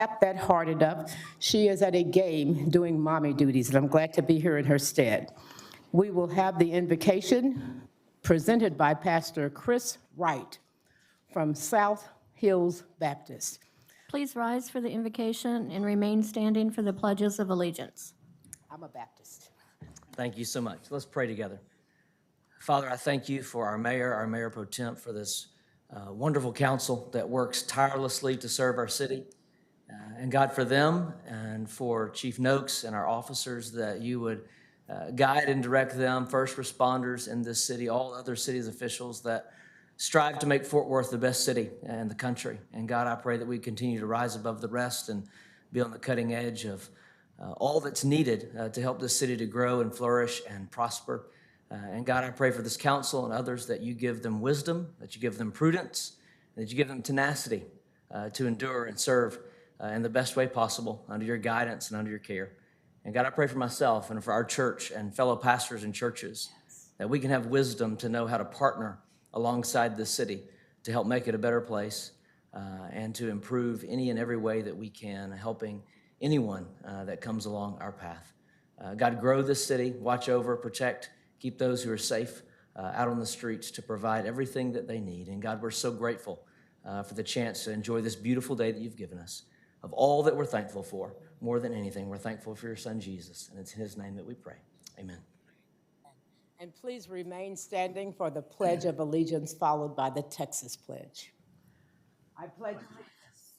Tap that hard enough. She is at a game doing mommy duties, and I'm glad to be here in her stead. We will have the invocation presented by Pastor Chris Wright from South Hills Baptist. Please rise for the invocation and remain standing for the pledges of allegiance. I'm a Baptist. Thank you so much. Let's pray together. Father, I thank you for our mayor pro temp, for this wonderful council that works tirelessly to serve our city. And God, for them and for Chief Noakes and our officers, that you would guide and direct them, first responders in this city, all other cities officials that strive to make Fort Worth the best city in the country. And God, I pray that we continue to rise above the rest and be on the cutting edge of all that's needed to help this city to grow and flourish and prosper. And God, I pray for this council and others that you give them wisdom, that you give them prudence, and that you give them tenacity to endure and serve in the best way possible under your guidance and under your care. And God, I pray for myself and for our church and fellow pastors and churches that we can have wisdom to know how to partner alongside this city to help make it a better place and to improve any and every way that we can, helping anyone that comes along our path. God, grow this city, watch over, protect, keep those who are safe out on the streets to provide everything that they need. And God, we're so grateful for the chance to enjoy this beautiful day that you've given us. Of all that we're thankful for, more than anything, we're thankful for your son, Jesus. And it's in his name that we pray. Amen. And please remain standing for the Pledge of Allegiance, followed by the Texas Pledge. I pledge allegiance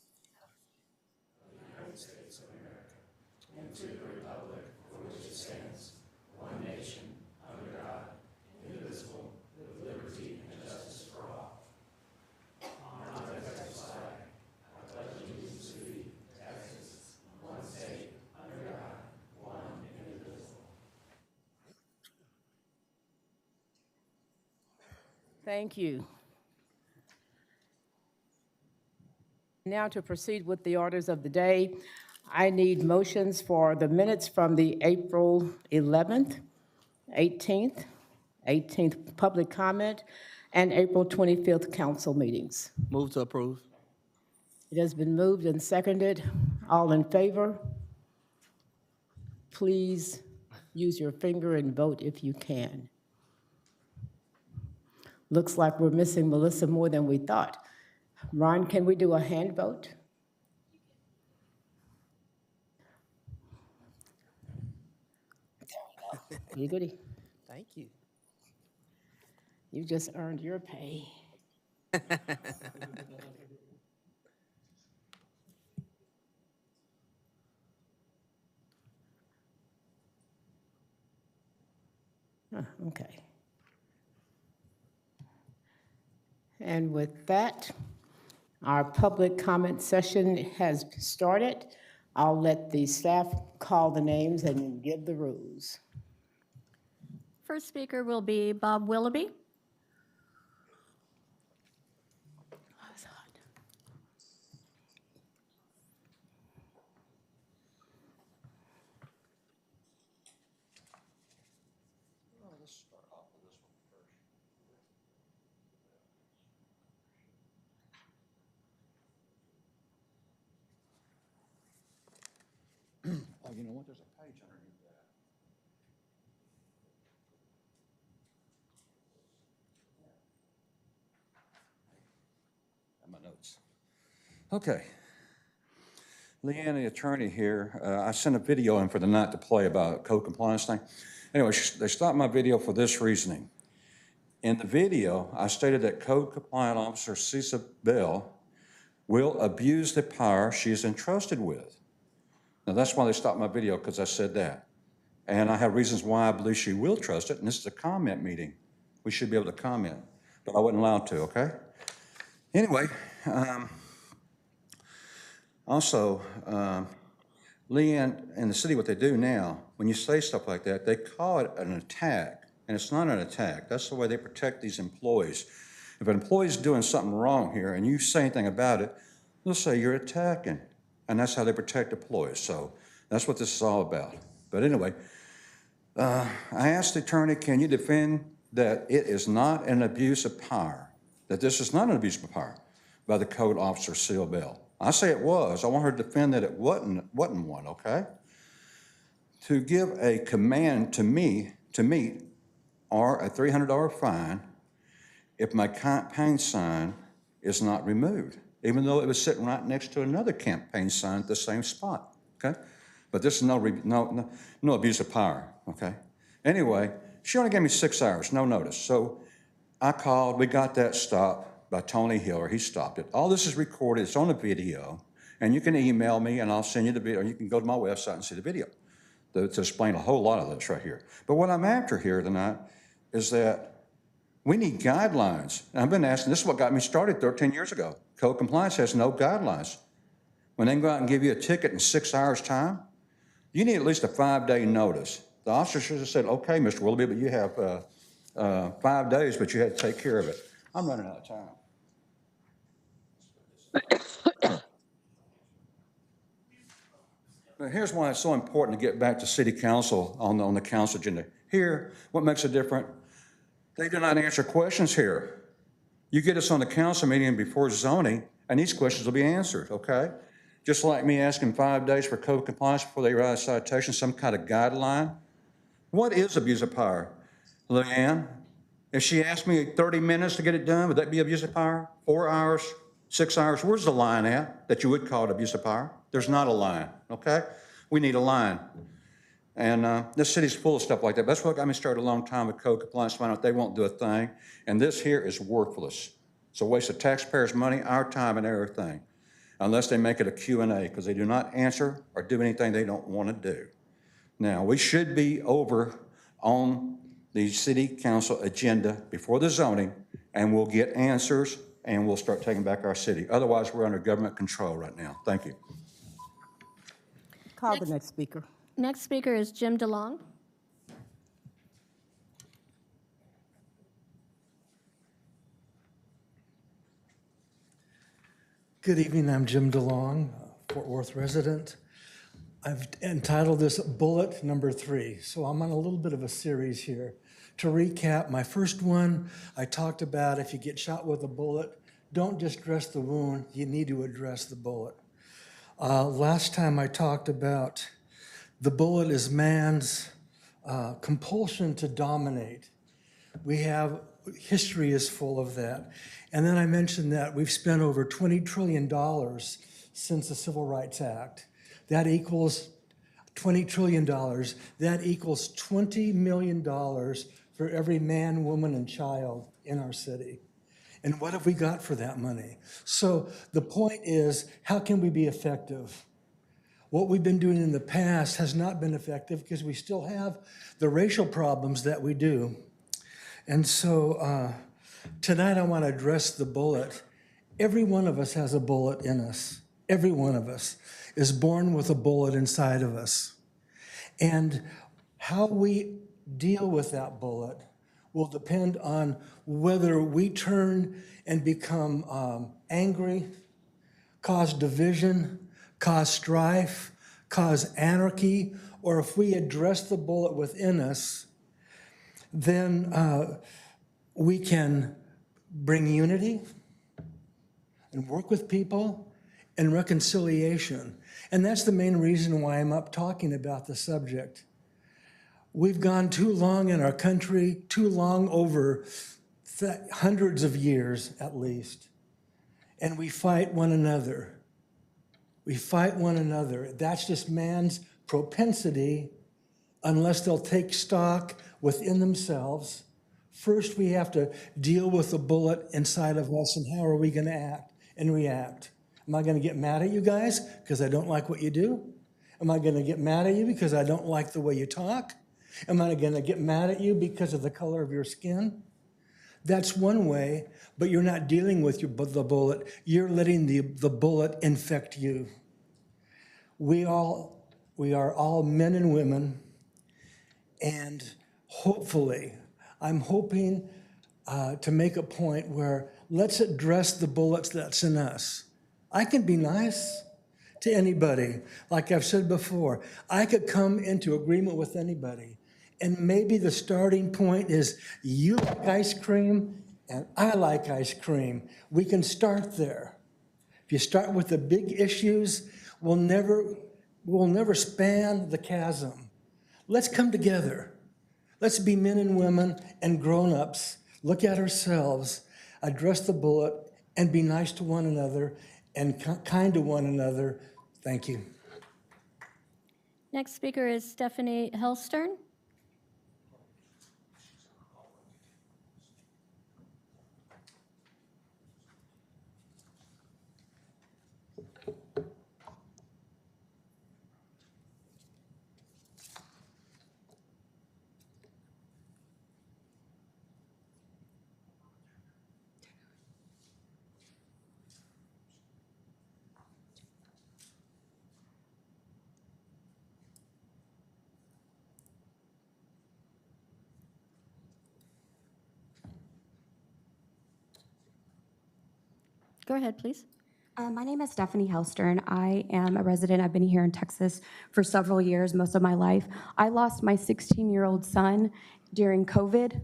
to the United States of America and to the republic for which it stands, one nation, under God, indivisible, with liberty and justice for all. On the Texas flag, I pledge allegiance to thee, Texas, one state, under God, one indivisible. Thank you. Now to proceed with the orders of the day, I need motions for the minutes from the April 11th, 18th public comment, and April 25th council meetings. Move to approve. It has been moved and seconded. All in favor? Please use your finger and vote if you can. Looks like we're missing Melissa more than we thought. Ron, can we do a hand vote? You goody. Thank you. You just earned your pay. Okay. And with that, our public comment session has started. I'll let the staff call the names and give the rules. First speaker will be Bob Willoughby. Oh, you know what? There's a page underneath that. And my notes. Okay. Leanne, the attorney here, I sent a video in for the night to play about code compliance thing. Anyway, they stopped my video for this reasoning. In the video, I stated that Code Compliant Officer Cisa Bell will abuse the power she is entrusted with. Now, that's why they stopped my video, because I said that. And I have reasons why I believe she will trust it, and this is a comment meeting. We should be able to comment, but I wasn't allowed to, okay? Anyway, also, Leanne, in the city, what they do now, when you say stuff like that, they call it an attack, and it's not an attack. That's the way they protect these employees. If an employee's doing something wrong here and you say anything about it, they'll say you're attacking. And that's how they protect employees. So that's what this is all about. But anyway, I asked the attorney, can you defend that it is not an abuse of power, that this is not an abuse of power by the code officer, Cisa Bell? I say it was. I want her to defend that it wasn't one, okay? To give a command to me to meet or a $300 fine if my campaign sign is not removed, even though it was sitting right next to another campaign sign at the same spot, okay? But this is no abuse of power, okay? Anyway, she only gave me 6 hours, no notice. So I called, we got that stopped by Tony Hiller, he stopped it. All this is recorded, it's on a video, and you can email me and I'll send you the video, or you can go to my website and see the video to explain a whole lot of this right here. But what I'm after here tonight is that we need guidelines. And I've been asking, this is what got me started 13 years ago. Code compliance has no guidelines. When they go out and give you a ticket in 6 hours' time, you need at least a 5-day notice. The officer should have said, okay, Mr. Willoughby, but you have 5 days, but you had to take care of it. I'm running out of time. Now, here's why it's so important to get back to city council on the council agenda. Here, what makes it different? They do not answer questions here. You get us on the council meeting before zoning, and these questions will be answered, okay? Just like me asking 5 days for code compliance before they write a citation, some kind of guideline. What is abuse of power? Leanne, if she asked me 30 minutes to get it done, would that be abuse of power? 4 hours, 6 hours? Where's the line at that you would call it abuse of power? There's not a line, okay? We need a line. And this city's full of stuff like that. That's what got me started a long time with code compliance, find out they won't do a thing. And this here is worthless. It's a waste of taxpayers' money, our time, and everything, unless they make it a Q&A, because they do not answer or do anything they don't want to do. Now, we should be over on the city council agenda before the zoning, and we'll get answers, and we'll start taking back our city. Otherwise, we're under government control right now. Thank you. Call the next speaker. Next speaker is Jim DeLong. Good evening, I'm Jim DeLong, Fort Worth resident. I've entitled this bullet number 3, so I'm on a little bit of a series here. To recap, my first one, I talked about if you get shot with a bullet, don't just address the wound, you need to address the bullet. Last time I talked about the bullet is man's compulsion to dominate. History is full of that. And then I mentioned that we've spent over $20 trillion since the Civil Rights Act. That equals $20 trillion. That equals $20 million for every man, woman, and child in our city. And what have we got for that money? So the point is, how can we be effective? What we've been doing in the past has not been effective because we still have the racial problems that we do. And so tonight I want to address the bullet. Every one of us has a bullet in us. Every one of us is born with a bullet inside of us. And how we deal with that bullet will depend on whether we turn and become angry, cause division, cause strife, cause anarchy, or if we address the bullet within us, then we can bring unity and work with people and reconciliation. And that's the main reason why I'm up talking about the subject. We've gone too long in our country, too long over hundreds of years at least, and we fight one another. We fight one another. That's just man's propensity unless they'll take stock within themselves. First, we have to deal with the bullet inside of us, and how are we going to act and react? Am I going to get mad at you guys because I don't like what you do? Am I going to get mad at you because I don't like the way you talk? Am I going to get mad at you because of the color of your skin? That's one way, but you're not dealing with the bullet. You're letting the bullet infect you. We are all men and women, and hopefully, I'm hoping to make a point where let's address the bullets that's in us. I can be nice to anybody. Like I've said before, I could come into agreement with anybody. And maybe the starting point is you like ice cream and I like ice cream. We can start there. If you start with the big issues, we'll never span the chasm. Let's come together. Let's be men and women and grown-ups, look at ourselves, address the bullet, and be nice to one another and kind to one another. Thank you. Next speaker is Stephanie Helster. Go ahead, please. My name is Stephanie Helster, and I am a resident. I've been here in Texas for several years, most of my life. I lost my 16-year-old son during COVID,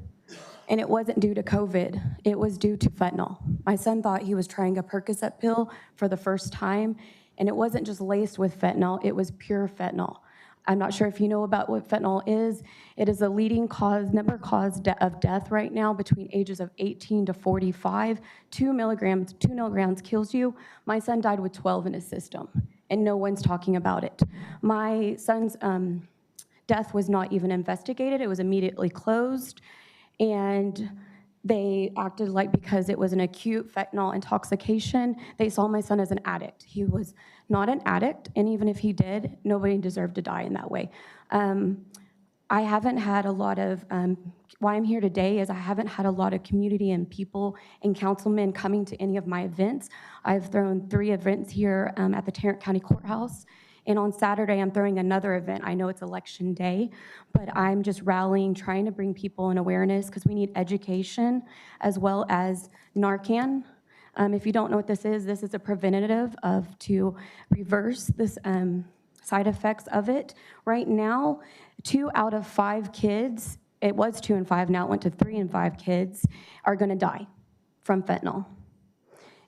and it wasn't due to COVID. It was due to fentanyl. My son thought he was trying a Percocet pill for the first time, and it wasn't just laced with fentanyl, it was pure fentanyl. I'm not sure if you know about what fentanyl is. It is a leading number cause of death right now between ages of 18 to 45. 2 milligrams kills you. My son died with 12 in his system, and no one's talking about it. My son's death was not even investigated. It was immediately closed, and they acted like because it was an acute fentanyl intoxication, they saw my son as an addict. He was not an addict, and even if he did, nobody deserved to die in that way. I haven't had a lot of, why I'm here today is I haven't had a lot of community and people and councilmen coming to any of my events. I've thrown 3 events here at the Tarrant County Courthouse. And on Saturday, I'm throwing another event. I know it's election day, but I'm just rallying, trying to bring people an awareness because we need education as well as Narcan. If you don't know what this is a preventative to reverse this side effects of it. Right now, 2 out of 5 kids, it was 2 and 5, now it went to 3 and 5 kids, are gonna die from fentanyl.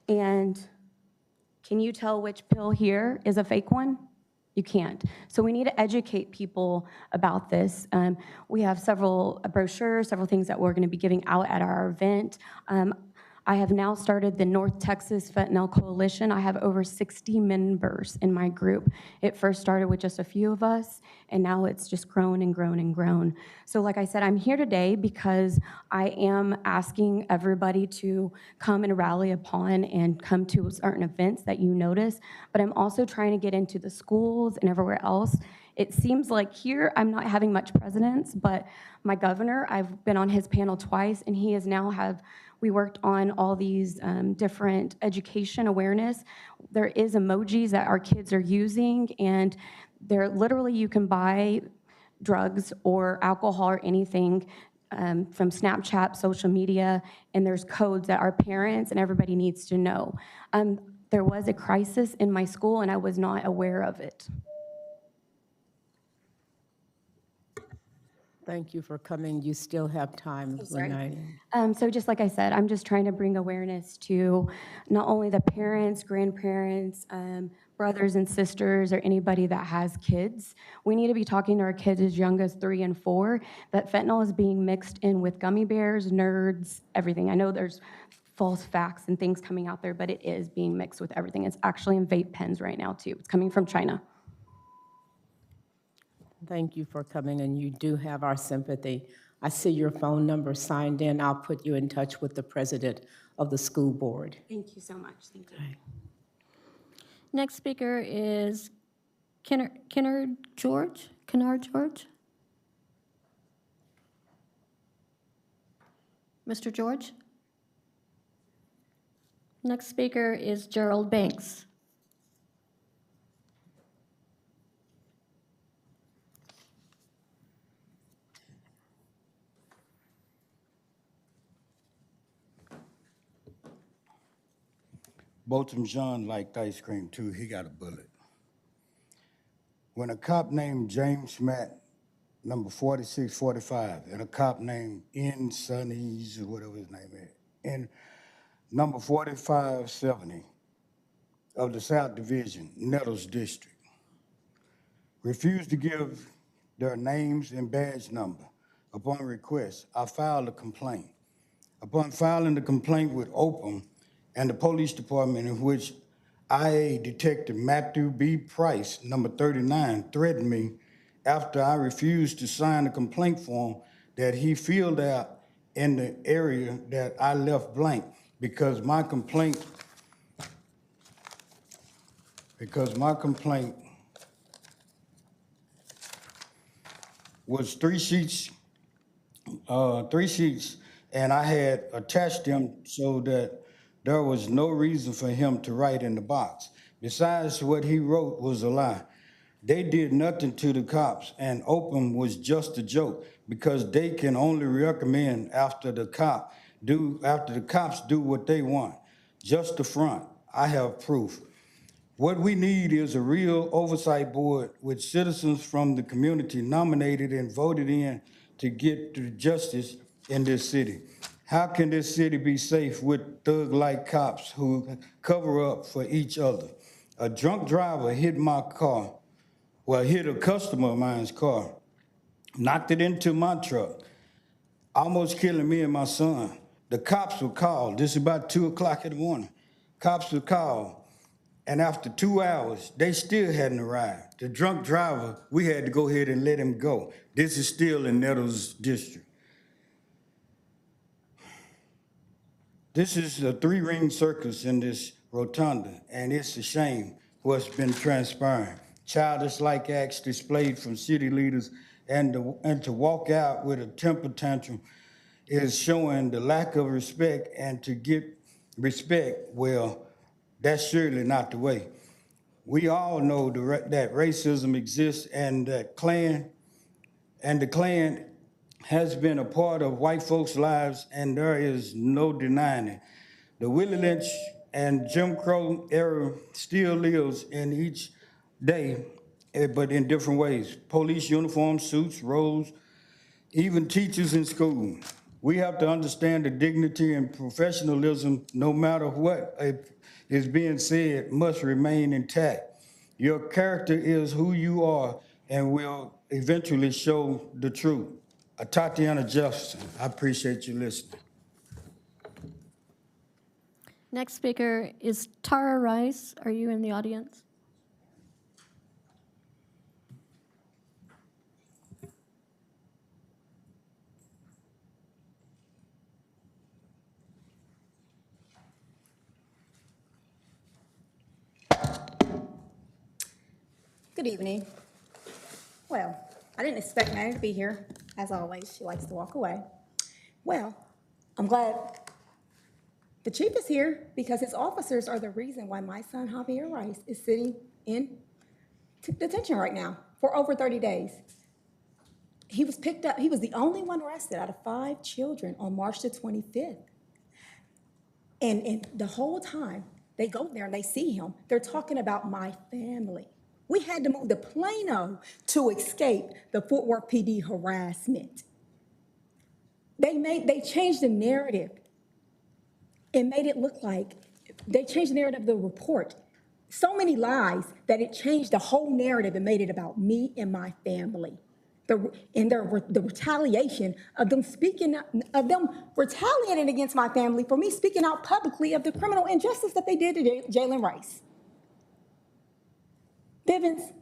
And can you tell which pill here is a fake one? You can't. So we need to educate people about this. We have several brochures, several things that we're going to be giving out at our event. I have now started the North Texas Fentanyl Coalition. I have over 60 members in my group. It first started with just a few of us, and now it's just grown and grown and grown. So like I said, I'm here today because I am asking everybody to come and rally upon and come to certain events that you notice, but I'm also trying to get into the schools and everywhere else. It seems like here I'm not having much presence, but my governor, I've been on his panel twice, and he is now we worked on all these different education awareness. There is emojis that our kids are using, and they're literally, you can buy drugs or alcohol or anything from Snapchat, social media, and there's codes that our parents and everybody needs to know. There was a crisis in my school, and I was not aware of it. Thank you for coming. You still have time remaining. So just like I said, I'm just trying to bring awareness to not only the parents, grandparents, brothers and sisters, or anybody that has kids. We need to be talking to our kids as young as 3 and 4, that fentanyl is being mixed in with gummy bears, nerds, everything. I know there's false facts and things coming out there, but it is being mixed with everything. It's actually in vape pens right now too. It's coming from China. Thank you for coming, and you do have our sympathy. I see your phone number signed in. I'll put you in touch with the president of the school board. Thank you so much. Thank you. Next speaker is Kennard George. Mr. George? Next speaker is Gerald Banks. Both of them, John liked ice cream too. He got a bullet. When a cop named James Smith, number 4645, and a cop named N. Sonnies, or whatever his name is, and number 4570, of the South Division, Nettles District, refused to give their names and badge number. Upon request, I filed a complaint. Upon filing the complaint with OPM and the police department, in which IA Detective Matthew B. Price, number 39, threatened me after I refused to sign the complaint form that he filled out in the area that I left blank because my complaint was three sheets, and I had attached them so that there was no reason for him to write in the box. Besides, what he wrote was a lie. They did nothing to the cops, and OPM was just a joke because they can only recommend after the cops do what they want. Just the front. I have proof. What we need is a real oversight board with citizens from the community nominated and voted in to get to justice in this city. How can this city be safe with thug-like cops who cover up for each other? A drunk driver hit my car, hit a customer of mine's car, knocked it into my truck, almost killing me and my son. The cops were called. This is about 2 o'clock in the morning. Cops were called. And after 2 hours, they still hadn't arrived. The drunk driver, we had to go ahead and let him go. This is still in Nettles District. This is a 3-ring circus in this rotunda, and it's a shame what's been transpiring. Childish-like acts displayed from city leaders, and to walk out with a temper tantrum is showing the lack of respect, and to get respect, well, that's surely not the way. We all know that racism exists, and that the Klan has been a part of white folks' lives, and there is no denying it. The Willie Lynch and Jim Crow era still lives in each day, but in different ways. Police uniforms, suits, robes, even teachers in school. We have to understand the dignity and professionalism, no matter what is being said, must remain intact. Your character is who you are and will eventually show the truth. Tatiana Jefferson, I appreciate you listening. Next speaker is Tara Rice. Are you in the audience? Good evening. Well, I didn't expect Mary to be here. As always, she likes to walk away. Well, I'm glad the chief is here because his officers are the reason why my son Javier Rice is sitting in detention right now for over 30 days. He was picked up, he was the only one arrested out of 5 children on March the 25th. And the whole time they go there and they see him, they're talking about my family. We had to move to Plano to escape the Fort Worth PD harassment. They changed the narrative and made it look like, they changed the narrative of the report. So many lies that it changed the whole narrative and made it about me and my family. The retaliation of them retaliating against my family for me speaking out publicly of the criminal injustice that they did to Jalen Rice. Bivens,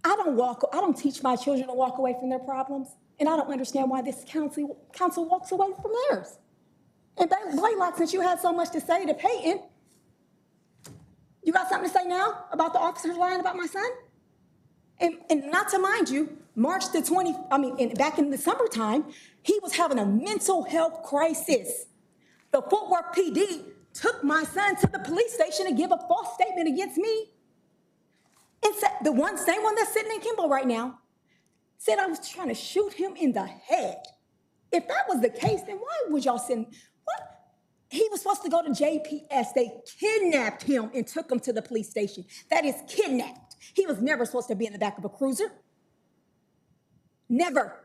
I don't teach my children to walk away from their problems, and I don't understand why this council walks away from theirs. And Blaylock, since you had so much to say to Peyton, you got something to say now about the officers lying about my son? And not to mind you, back in the summertime, he was having a mental health crisis. The Fort Worth PD took my son to the police station to give a false statement against me. And said, the same one that's sitting in Kimball right now, said I was trying to shoot him in the head. If that was the case, then why would y'all send, what? He was supposed to go to JPS. They kidnapped him and took him to the police station. That is kidnapped. He was never supposed to be in the back of a cruiser. Never.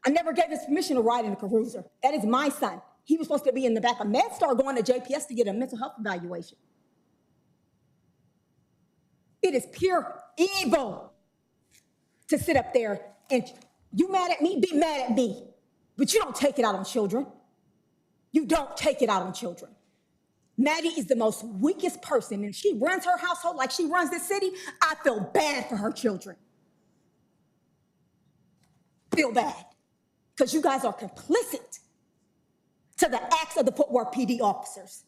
I never gave his permission to ride in a cruiser. That is my son. He was supposed to be in the back of MedStar going to JPS to get a mental health evaluation. It is pure evil to sit up there and you mad at me, be mad at me. But you don't take it out on children. You don't take it out on children. Maddie is the most weakest person, and she runs her household like she runs this city. I feel bad for her children. Feel bad. Because you guys are complicit to the acts of the Fort Worth PD officers.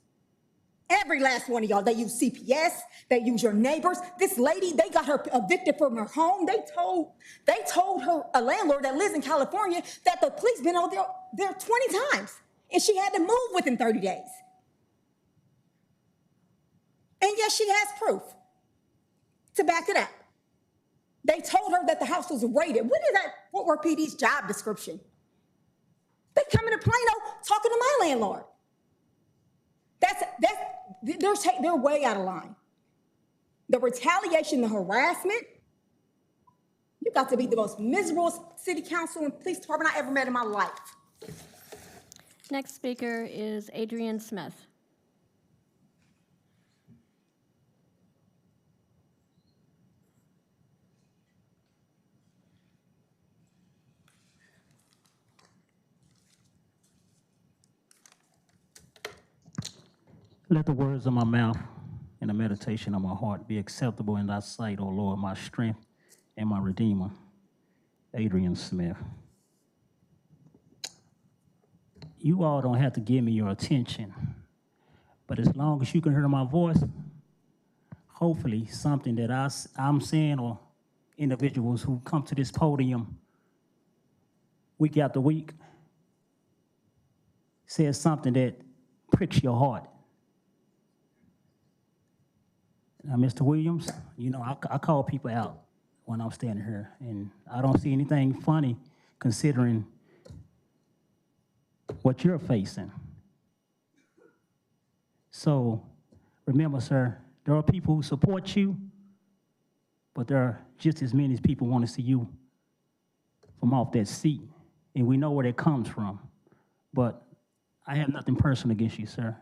Every last one of y'all, they use CPS, they use your neighbors. This lady, they got her evicted from her home. They told her, a landlord that lives in California, that the police been out there 20 times, and she had to move within 30 days. And yes, she has proof to back it up. They told her that the house was raided. What is that Fort Worth PD's job description? They come into Plano talking to my landlord. They're way out of line. The retaliation, the harassment, you got to be the most miserable city council and police department I ever met in my life. Next speaker is Adrian Smith. Let the words of my mouth and the meditation of my heart be acceptable in thy sight, O Lord, my strength and my redeemer. Adrian Smith. You all don't have to give me your attention, but as long as you can hear my voice, hopefully something that I'm saying, or individuals who come to this podium week after week says something that pricks your heart. Now, Mr. Williams, you know, I call people out when I'm standing here, and I don't see anything funny considering what you're facing. So remember, sir, there are people who support you, but there are just as many people want to see you from off that seat, and we know where that comes from. But I have nothing personal against you, sir.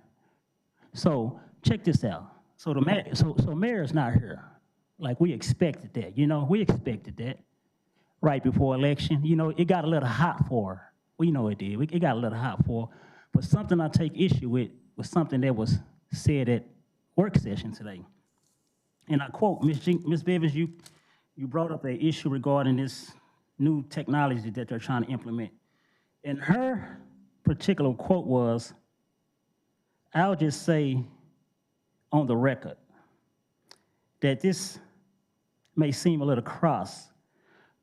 So check this out. So mayor's not here. Like, we expected that, you know, we expected that right before election. You know, it got a little hot for her. We know it did. It got a little hot for her. But something I take issue with was something that was said at work session today. And I quote, Ms. Bivens, you brought up an issue regarding this new technology that they're trying to implement. And her particular quote was, I'll just say on the record that this may seem a little cross,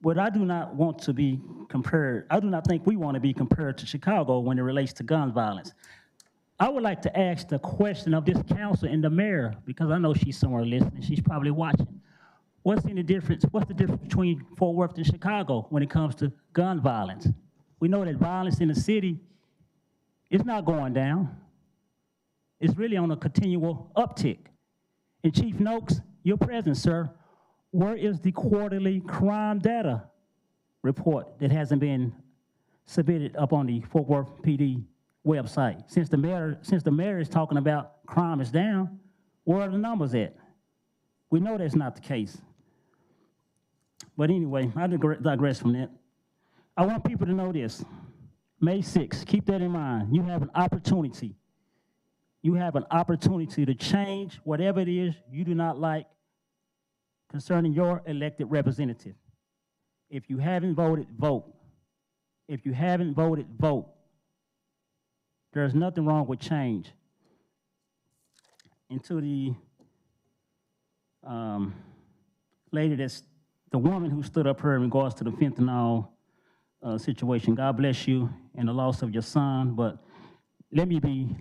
but I do not want to be compared, I do not think we want to be compared to Chicago when it relates to gun violence. I would like to ask the question of this council and the mayor, because I know she's somewhere listening, she's probably watching. What's the difference between Fort Worth and Chicago when it comes to gun violence? We know that violence in the city is not going down. It's really on a continual uptick. And Chief Noakes, your presence, sir, where is the quarterly crime data report that hasn't been submitted up on the Fort Worth PD website? Since the mayor is talking about crime is down, where are the numbers at? We know that's not the case. But anyway, I digress from that. I want people to know this. May 6th, keep that in mind. You have an opportunity. You have an opportunity to change whatever it is you do not like concerning your elected representative. If you haven't voted, vote. If you haven't voted, vote. There's nothing wrong with change. And to the lady that's the woman who stood up here in regards to the fentanyl situation, God bless you and the loss of your son, but let me be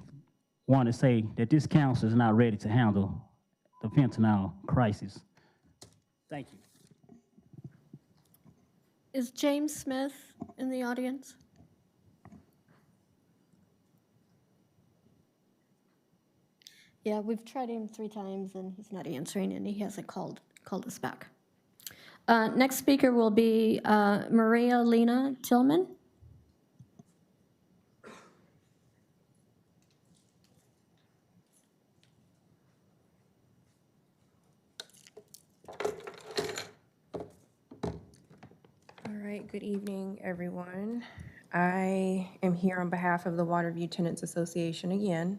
one to say that this council is not ready to handle the fentanyl crisis. Thank you. Is James Smith in the audience? Yeah, we've tried him 3 times and he's not answering, and he hasn't called us back. Next speaker will be Maria Lena Tillman. Good evening, everyone. I am here on behalf of the Waterview Tenants Association again.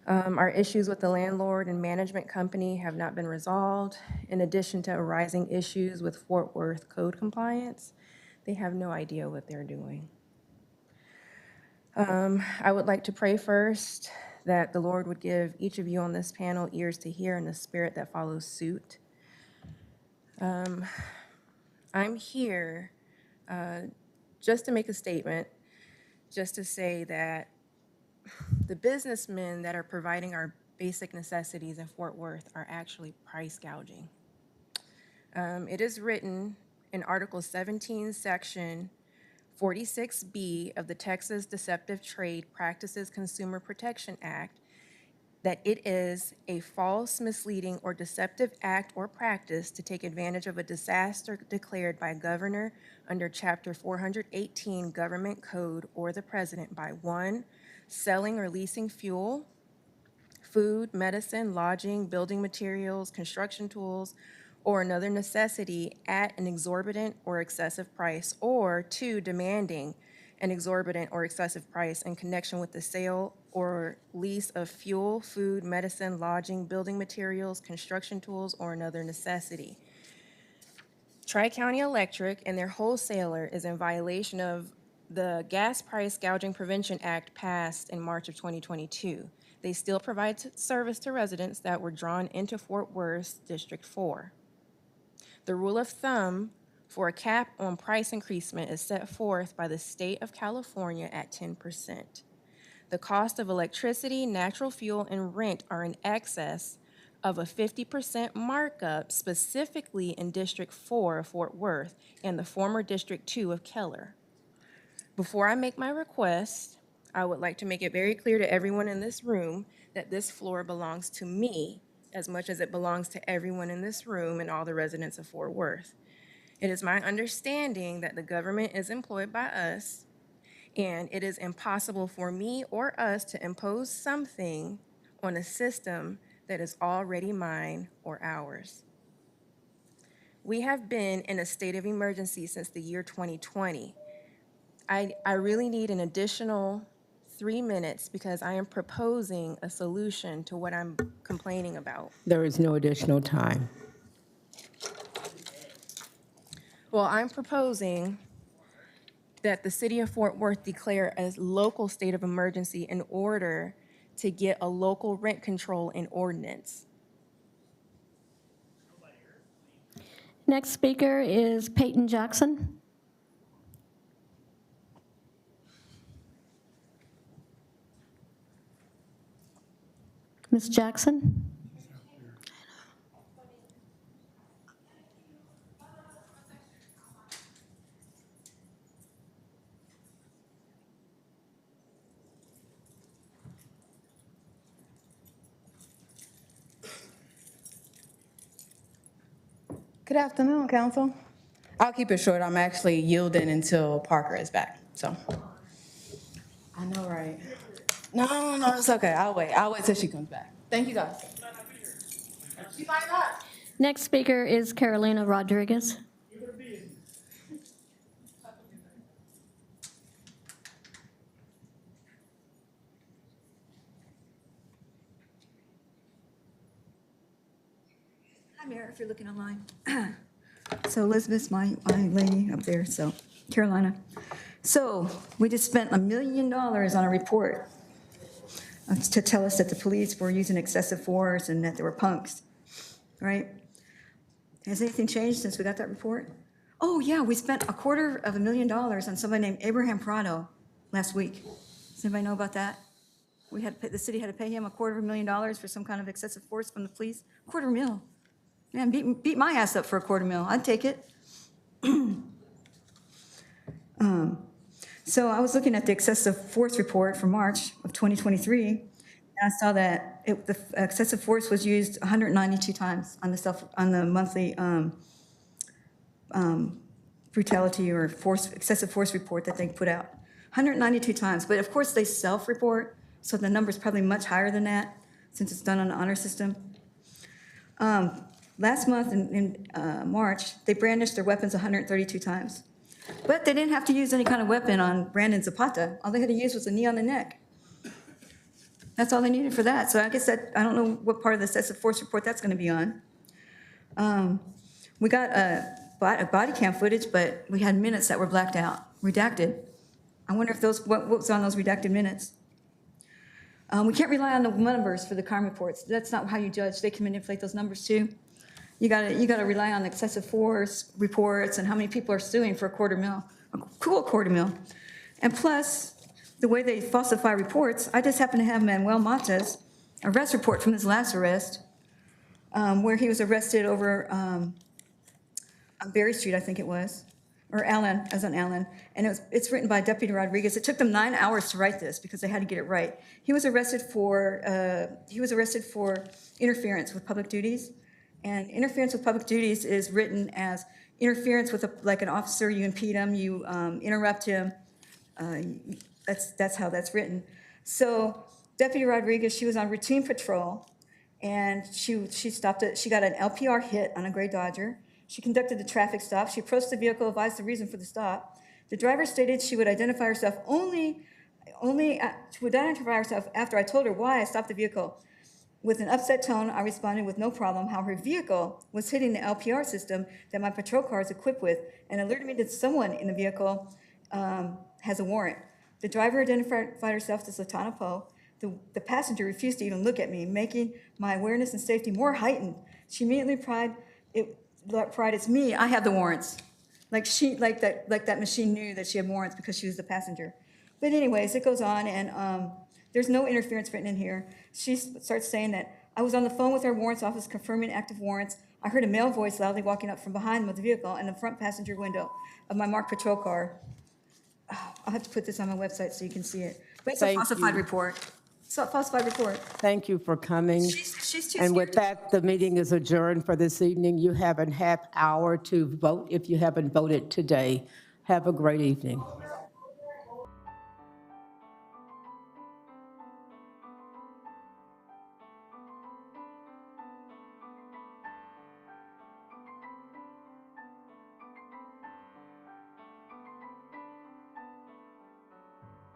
Our issues with the landlord and management company have not been resolved. In addition to arising issues with Fort Worth code compliance, they have no idea what they're doing. I would like to pray first that the Lord would give each of you on this panel ears to hear and a spirit that follows suit. I'm here just to make a statement, just to say that the businessmen that are providing our basic necessities in Fort Worth are actually price gouging. It is written in Article 17, Section 46B of the Texas Deceptive Trade Practices Consumer Protection Act that it is a false, misleading, or deceptive act or practice to take advantage of a disaster declared by a governor under Chapter 418 Government Code or the President by 1, selling or leasing fuel, food, medicine, lodging, building materials, construction tools, or another necessity at an exorbitant or excessive price, or 2, demanding an exorbitant or excessive price in connection with the sale or lease of fuel, food, medicine, lodging, building materials, construction tools, or another necessity. Tri-County Electric and their wholesaler is in violation of the Gas Price Gouging Prevention Act passed in March of 2022. They still provide service to residents that were drawn into Fort Worth's District 4. The rule of thumb for a cap on price increasement is set forth by the state of California at 10%. The cost of electricity, natural fuel, and rent are in excess of a 50% markup, specifically in District 4 of Fort Worth and the former District 2 of Keller. Before I make my request, I would like to make it very clear to everyone in this room that this floor belongs to me as much as it belongs to everyone in this room and all the residents of Fort Worth. It is my understanding that the government is employed by us, and it is impossible for me or us to impose something on a system that is already mine or ours. We have been in a state of emergency since the year 2020. I really need an additional 3 minutes because I am proposing a solution to what I'm complaining about. There is no additional time. Well, I'm proposing that the city of Fort Worth declare a local state of emergency in order to get a local rent control and ordinance. Next speaker is Peyton Jackson. Ms. Jackson? Good afternoon, council. I'll keep it short. I'm actually yielding until Parker is back, so. I know, right? No, it's okay. I'll wait till she comes back. Thank you, guys. She might not. Next speaker is Carolina Rodriguez. Hi, Mayor, if you're looking online. So Elizabeth's my lady up there, so Carolina. So we just spent $1 million on a report to tell us that the police were using excessive force and that they were punks, right? Has anything changed since we got that report? Oh, yeah, we spent $250,000 on somebody named Abraham Prado last week. Does anybody know about that? The city had to pay him $250,000 for some kind of excessive force from the police. $250,000. Man, beat my ass up for $250,000. I'd take it. So I was looking at the excessive force report for March of 2023, and I saw that the excessive force was used 192 times on the monthly brutality or excessive force report that they put out. 192 times, but of course they self-report, so the number's probably much higher than that since it's done on the honor system. Last month in March, they brandished their weapons 132 times. But they didn't have to use any kind of weapon on Brandon Zapata. All they had to use was a knee on the neck. That's all they needed for that. So I guess that, I don't know what part of the excessive force report that's going to be on. We got a body cam footage, but we had minutes that were blacked out, redacted. I wonder if what was on those redacted minutes. We can't rely on the numbers for the crime reports. That's not how you judge. They can manipulate those numbers too. You gotta rely on excessive force reports and how many people are suing for a cool $250,000. And plus, the way they falsify reports, I just happen to have Manuel Mata's arrest report from his last arrest, where he was arrested over on Berry Street, I think it was, or Allen, as on Allen, and it's written by Deputy Rodriguez. It took them 9 hours to write this because they had to get it right. He was arrested for interference with public duties, and interference with public duties is written as interference with like an officer. You impede him, you interrupt him. That's how that's written. So Deputy Rodriguez, she was on routine patrol, and she stopped it. She got an LPR hit on a gray Dodger. She conducted the traffic stop. She approached the vehicle, advised the reason for the stop. The driver stated she would identify herself after I told her why I stopped the vehicle. With an upset tone, I responded with no problem how her vehicle was hitting the LPR system that my patrol car is equipped with, and alerted me that someone in the vehicle has a warrant. The driver identified herself as Latana Poe. The passenger refused to even look at me, making my awareness and safety more heightened. She immediately pride, it's me, I have the warrants. Like that machine knew that she had warrants because she was the passenger. But anyways, it goes on, and there's no interference written in here. She starts saying that I was on the phone with our warrants office confirming active warrants. I heard a male voice loudly walking up from behind the vehicle and the front passenger window of my marked patrol car. I'll have to put this on my website so you can see it. But it's a falsified report. It's a falsified report. Thank you for coming. She's too And with scared. that, the meeting is adjourned for this evening. You have a half hour to vote if you haven't voted today. Have a great evening.